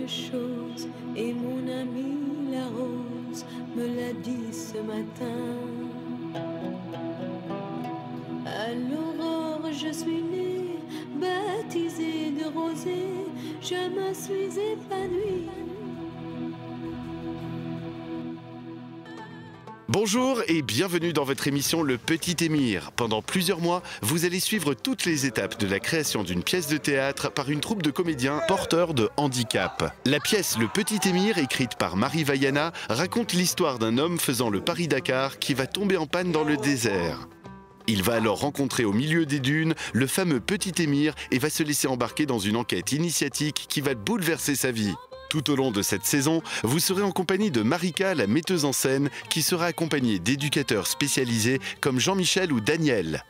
de choses et mon amie la rose me l'a dit ce matin. À l'aurore je suis née, baptisée de rosée, je me suis épanouie. Bonjour et bienvenue dans votre émission Le Petit Émir. Pendant plusieurs mois, vous allez suivre toutes les étapes de la création d'une pièce de théâtre par une troupe de comédiens porteurs de handicap. La pièce Le Petit Émir, écrite par Marie Vaiana, raconte l'histoire d'un homme faisant le Paris-Dakar qui va tomber en panne dans le désert. Il va alors rencontrer au milieu des dunes le fameux Petit Émir et va se laisser embarquer dans une enquête initiatique qui va bouleverser sa vie. Tout au long de cette saison, vous serez en compagnie de Marika, la metteuse en scène, qui sera accompagnée d'éducateurs spécialisés comme Jean-Michel ou Daniel.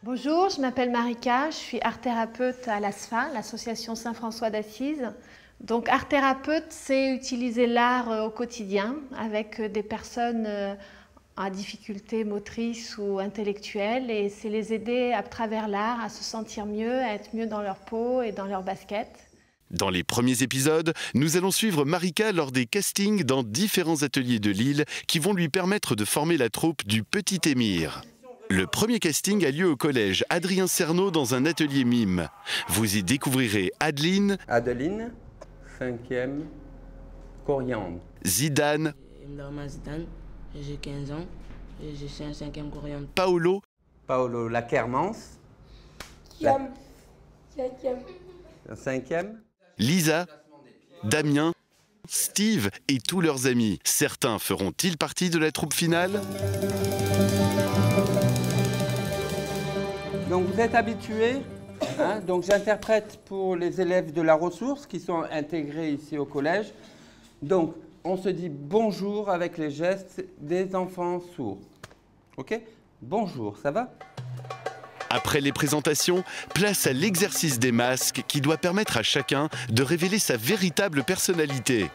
Bonjour, je m'appelle Marika, je suis art-thérapeute à l'ASFA, l'association Saint-François d'Assise. Donc art-thérapeute, c'est utiliser l'art au quotidien avec des personnes à difficultés motrices ou intellectuelles et c'est les aider à travers l'art à se sentir mieux, à être mieux dans leur peau et dans leur basket. Dans les premiers épisodes, nous allons suivre Marika lors des castings dans différents ateliers de Lille qui vont lui permettre de former la troupe du Petit Émir. Le premier casting a lieu au collège Adrien Cerneau dans un atelier mime. Vous y découvrirez Adeline, 5e, Coriandre. Zidane, Zidane, j'ai 15 ans et je suis un 5e Coriandre. Paolo, Laquermance. Kiam. 5e. Lisa, Damien, Steve et tous leurs amis. Certains feront-ils partie de la troupe finale? Donc vous êtes habitués, hein, donc j'interprète pour les élèves de la ressource qui sont intégrés ici au collège. Donc on se dit bonjour avec les gestes des enfants sourds. Ok? Bonjour, ça va? Après les présentations, place à l'exercice des masques qui doit permettre à chacun de révéler sa véritable personnalité.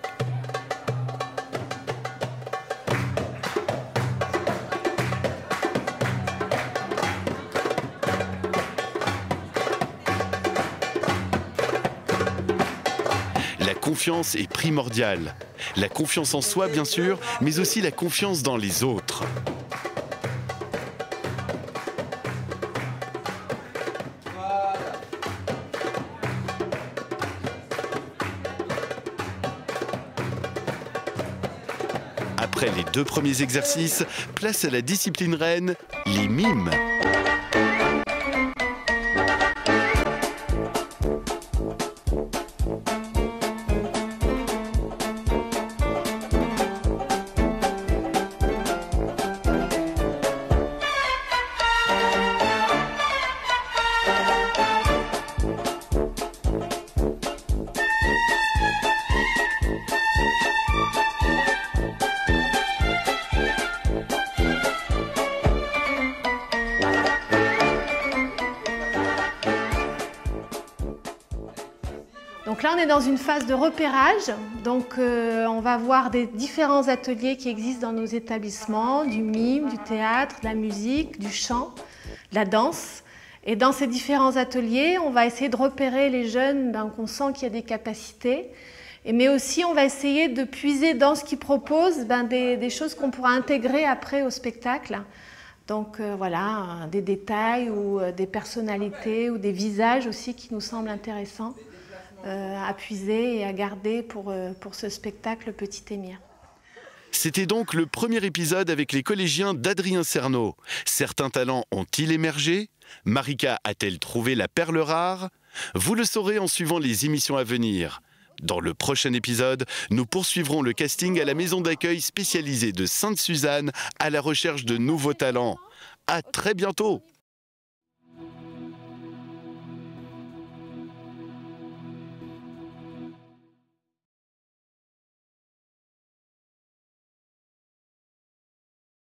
La confiance est primordiale. La confiance en soi, bien sûr, mais aussi la confiance dans les autres. Après les 2 premiers exercices, place à la discipline reine, les mimes. Donc là, on est dans une phase de repérage. Donc on va voir des différents ateliers qui existent dans nos établissements, du mime, du théâtre, de la musique, du chant, de la danse. Et dans ces différents ateliers, on va essayer de repérer les jeunes qu'on sent qu'il y a des capacités. Mais aussi, on va essayer de puiser dans ce qu'ils proposent des choses qu'on pourra intégrer après au spectacle. Donc voilà, des détails ou des personnalités ou des visages aussi qui nous semblent intéressants à puiser et à garder pour ce spectacle Petit Émir. C'était donc le premier épisode avec les collégiens d'Adrien Cerneau. Certains talents ont-ils émergé? Marika a-t-elle trouvé la perle rare? Vous le saurez en suivant les émissions à venir. Dans le prochain épisode, nous poursuivrons le casting à la maison d'accueil spécialisée de Sainte-Suzanne à la recherche de nouveaux talents. À très bientôt!